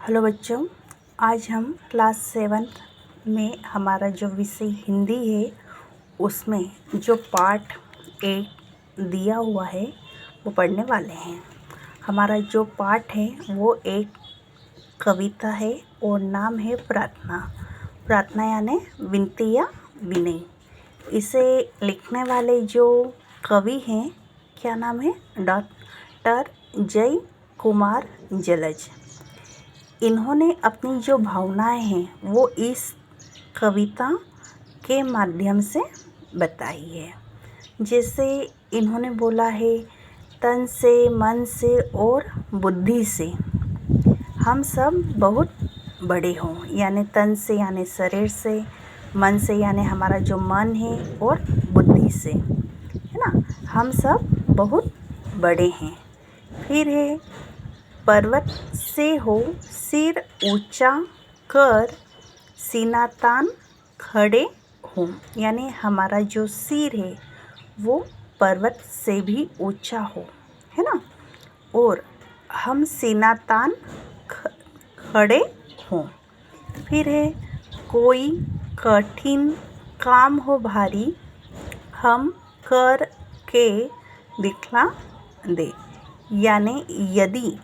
Hello बच्चों, आज हम क्लास 7 में हमारा जो विषय हिंदी है उसमें जो पार्ट 8 दिया हुआ है वो पढ़ने वाले हैं। हमारा जो पार्ट है वो एक कविता है और नाम है प्रार्थना। प्रार्थना यानी विनती या विनय। इसे लिखने वाले जो कवि हैं, क्या नाम है? डॉक्टर जय कुमार जलज। इन्होंने अपनी जो भावनाएं हैं वो इस कविता के माध्यम से बताई है। जैसे इन्होंने बोला है, तन से, मन से और बुद्धि से हम सब बहुत बड़े हों। यानी तन से यानी शरीर से, मन से यानी हमारा जो मन है, और बुद्धि से, है ना, हम सब बहुत बड़े हैं। फिर है, पर्वत से हो सिर ऊंचा कर, सीना तान खड़े हों। यानी हमारा जो सिर है वो पर्वत से भी ऊंचा हो, है ना, और हम सीना तान खड़े हों। फिर है, कोई कठिन काम हो भारी, हम कर के दिखला दे। यानी यदि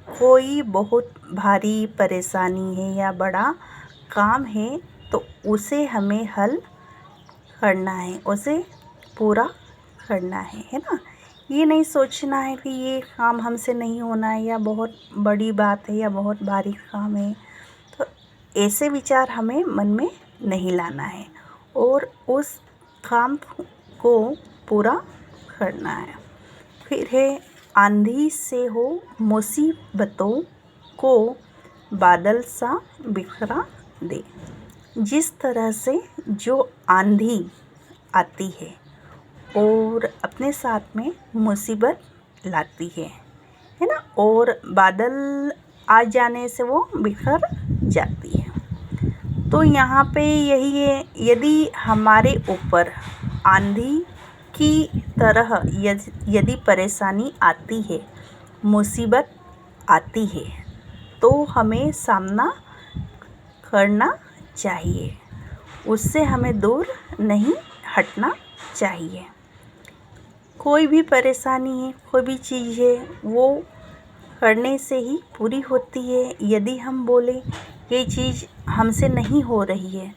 कोई बहुत भारी परेशानी है या बड़ा काम है तो उसे हमें हल करना है, उसे पूरा करना है ना। ये नहीं सोचना है कि ये काम हमसे नहीं होना है या बहुत बड़ी बात है या बहुत भारी काम है। तो ऐसे विचार हमें मन में नहीं लाना है और उस काम को पूरा करना है। फिर है, आंधी से हो मुसीबतों को बादल सा बिखरा दे। जिस तरह से जो आंधी आती है और अपने साथ में मुसीबत लाती है ना, और बादल आ जाने से वो बिखर जाती है। तो यहाँ पे यही है, यदि हमारे ऊपर आंधी की तरह यदि परेशानी आती है, मुसीबत आती है, तो हमें सामना करना चाहिए, उससे हमें दूर नहीं हटना चाहिए। कोई भी परेशानी है, कोई भी चीज़ है, वो करने से ही पूरी होती है। यदि हम बोले ये चीज़ हमसे नहीं हो रही है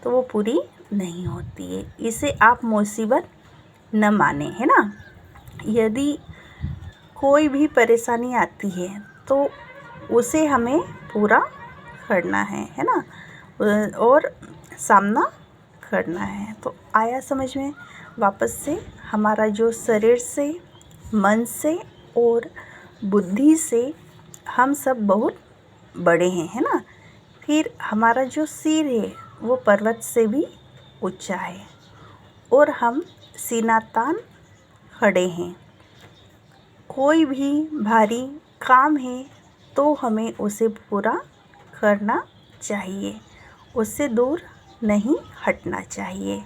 तो वो पूरी नहीं होती है। इसे आप मुसीबत न माने, है ना। यदि कोई भी परेशानी आती है तो उसे हमें पूरा करना है ना, और सामना करना है। तो आया समझ में? वापस से हमारा जो शरीर से, मन से और बुद्धि से हम सब बहुत बड़े हैं, है ना। फिर हमारा जो सिर है वो पर्वत से भी ऊंचा है और हम सीना तान खड़े हैं। कोई भी भारी काम है तो हमें उसे पूरा करना चाहिए, उससे दूर नहीं हटना चाहिए।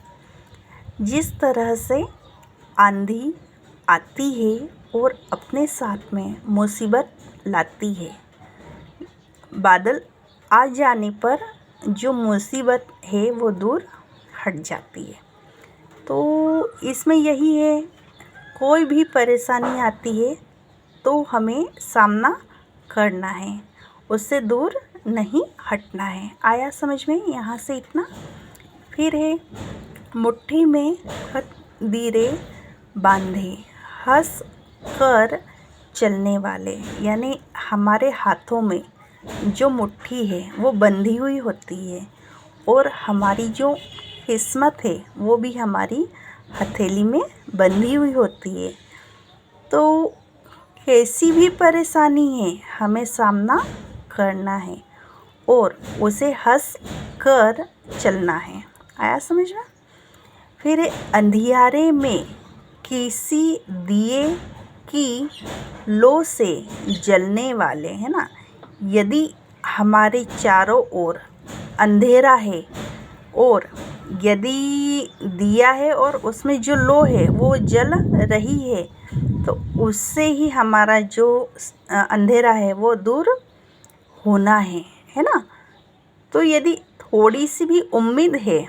जिस तरह से आंधी आती है और अपने साथ में मुसीबत लाती है, बादल आ जाने पर जो मुसीबत है वो दूर हट जाती है। तो इसमें यही है, कोई भी परेशानी आती है तो हमें सामना करना है, उससे दूर नहीं हटना है। आया समझ में? यहाँ से इतना। फिर है, मुट्ठी में तकदीरे बांधे, हंस कर चलने वाले। यानी हमारे हाथों में जो मुट्ठी है वो बंधी हुई होती है और हमारी जो किस्मत है वो भी हमारी हथेली में बंधी हुई होती है। तो कैसी भी परेशानी है हमें सामना करना है और उसे हंस कर चलना है। आया समझ में? फिर अंधियारे में किसी दिए की लो से जलने वाले, है ना। यदि हमारे चारों ओर अंधेरा है और यदि दिया है और उसमें जो लो है वो जल रही है तो उससे ही हमारा जो अंधेरा है वो दूर होना है ना। तो यदि थोड़ी सी भी उम्मीद है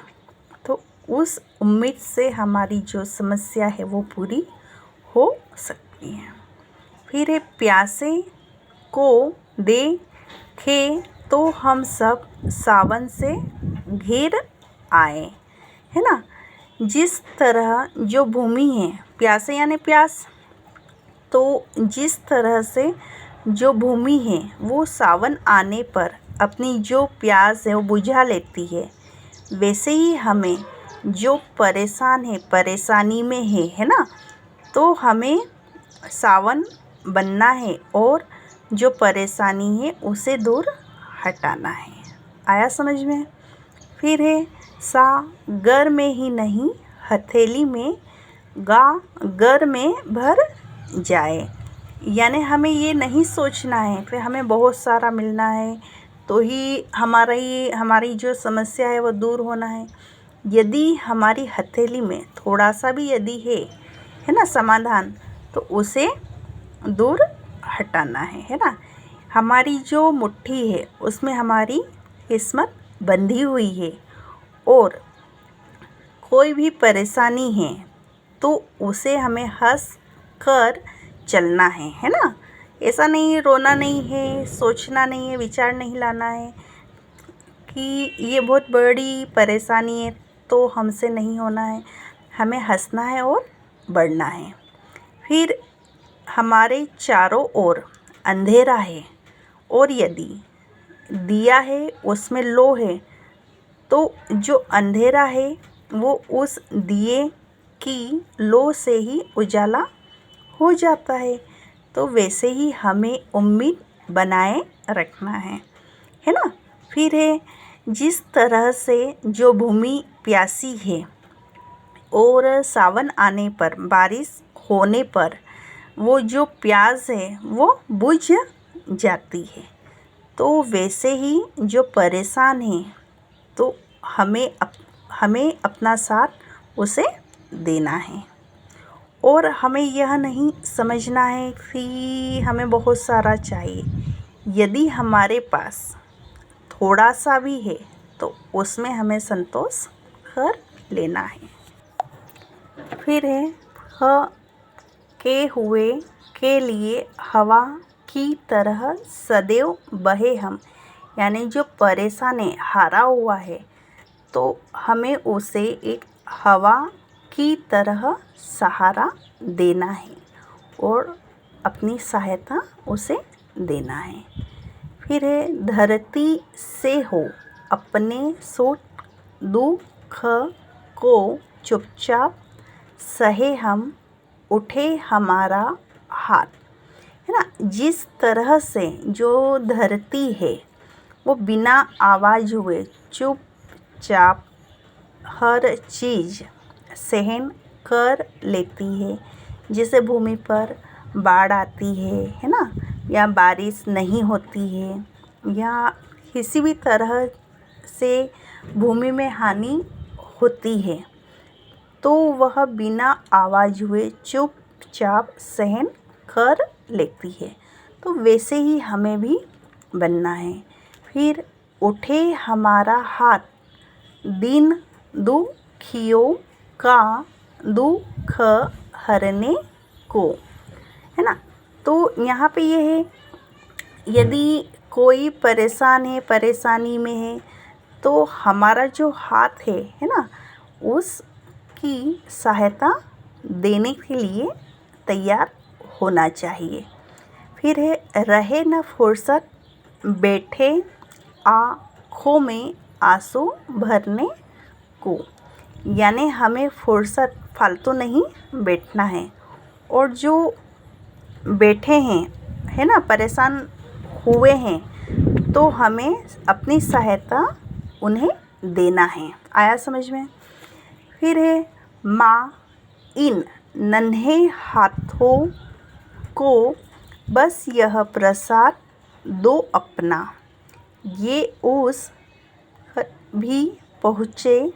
तो उस उम्मीद से हमारी जो समस्या है वो पूरी हो सकती है। फिर है प्यासे को देखे तो हम सब सावन से घिर आए, है ना। जिस तरह जो भूमि है, प्यासे यानी प्यास, तो जिस तरह से जो भूमि है वो सावन आने पर अपनी जो प्यास है वो बुझा लेती है, वैसे ही हमें जो परेशान है, परेशानी में है ना, तो हमें सावन बनना है और जो परेशानी है उसे दूर हटाना है। आया समझ में। फिर है सागर में ही नहीं हथेली में गा घर में भर जाए, यानी हमें ये नहीं सोचना है कि हमें बहुत सारा मिलना है तो ही हमारी जो समस्या है वो दूर होना है। यदि हमारी हथेली में थोड़ा सा भी यदि है ना समाधान, तो उसे दूर हटाना है ना। हमारी जो मुट्ठी है उसमें हमारी किस्मत बंधी हुई है और कोई भी परेशानी है तो उसे हमें हंस कर चलना है ना। ऐसा नहीं, रोना नहीं है, सोचना नहीं है, विचार नहीं लाना है कि ये बहुत बड़ी परेशानी है तो हमसे नहीं होना है। हमें हंसना है और बढ़ना है। फिर हमारे चारों ओर अंधेरा है और यदि दिया है उसमें लो है, तो जो अंधेरा है वो उस दिए की लो से ही उजाला हो जाता है। तो वैसे ही हमें उम्मीद बनाए रखना है ना। फिर है जिस तरह से जो भूमि प्यासी है और सावन आने पर, बारिश होने पर वो जो प्यास है वो बुझ जाती है, तो वैसे ही जो परेशान है तो हमें अपना साथ उसे देना है। और हमें यह नहीं समझना है कि हमें बहुत सारा चाहिए। यदि हमारे पास थोड़ा सा भी है तो उसमें हमें संतोष कर लेना है। फिर है ह के हुए के लिए हवा की तरह सदैव बहे हम, यानी जो परेशान है, हारा हुआ है, तो हमें उसे एक हवा की तरह सहारा देना है और अपनी सहायता उसे देना है। फिर है धरती से हो अपने सुख दुख को चुपचाप सहे हम, उठे हमारा हाथ, है ना। जिस तरह से जो धरती है वो बिना आवाज़ हुए चुपचाप हर चीज़ सहन कर लेती है, जैसे भूमि पर बाढ़ आती है ना, या बारिश नहीं होती है, या किसी भी तरह से भूमि में हानि होती है, तो वह बिना आवाज़ हुए चुपचाप सहन कर लेती है। तो वैसे ही हमें भी बनना है। फिर उठे हमारा हाथ दीन दुखियों का दुख हरने को, है ना। तो यहाँ पे ये है, यदि कोई परेशान है, परेशानी में है, तो हमारा जो हाथ है ना, उसकी सहायता देने के लिए तैयार होना चाहिए। फिर है रहे न फुर्सत बैठे आँखों में आंसू भरने को, यानी हमें फुर्सत फालतू नहीं बैठना है, और जो बैठे हैं, है ना, परेशान हुए हैं, तो हमें अपनी सहायता उन्हें देना है। आया समझ में। फिर है माँ इन नन्हे हाथों को बस यह प्रसाद दो अपना, ये उस भी पहुँचे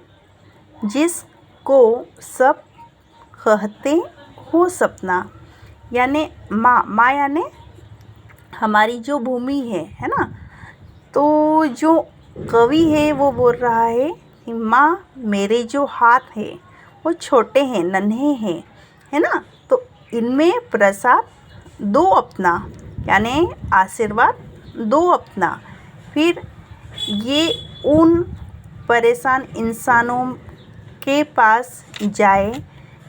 जिसको सब कहते हो सपना, यानी माँ यानी हमारी जो भूमि है ना, तो जो कवि है वो बोल रहा है कि माँ मेरे जो हाथ है वो छोटे हैं, नन्हे हैं, है ना, तो इनमें प्रसाद दो अपना, यानी आशीर्वाद दो अपना। फिर ये उन परेशान इंसानों के पास जाए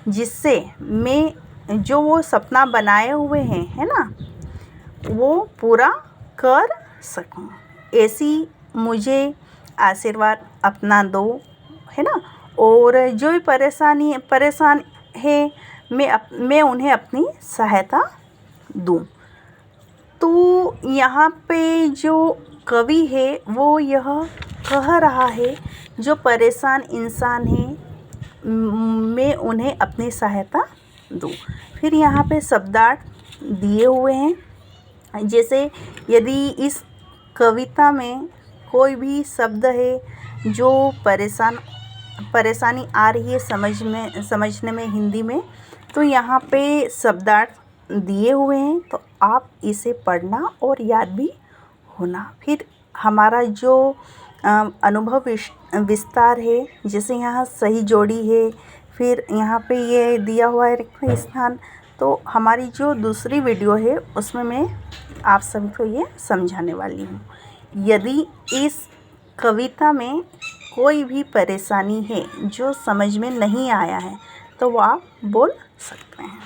जिससे मैं जो वो सपना बनाए हुए हैं, है ना, वो पूरा कर सकूं। ऐसी मुझे आशीर्वाद अपना दो, है ना। और जो भी परेशान है मैं उन्हें अपनी सहायता दूं। तो यहाँ पे जो कवि है वो यह कह रहा है जो परेशान इंसान है मैं उन्हें अपनी सहायता दूं। फिर यहाँ पे शब्दार्थ दिए हुए हैं। जैसे यदि इस कविता में कोई भी शब्द है जो परेशानी आ रही है समझने में हिंदी में, तो यहाँ पे शब्दार्थ दिए हुए हैं, तो आप इसे पढ़ना और याद भी होना। फिर हमारा जो अनुभव विस्तार है, जैसे यहाँ सही जोड़ी है, फिर यहाँ पे ये दिया हुआ है रिक्त स्थान। तो हमारी जो दूसरी वीडियो है उसमें मैं आप सभी को ये समझाने वाली हूँ। यदि इस कविता में कोई भी परेशानी है जो समझ में नहीं आया है तो वो आप बोल सकते हैं।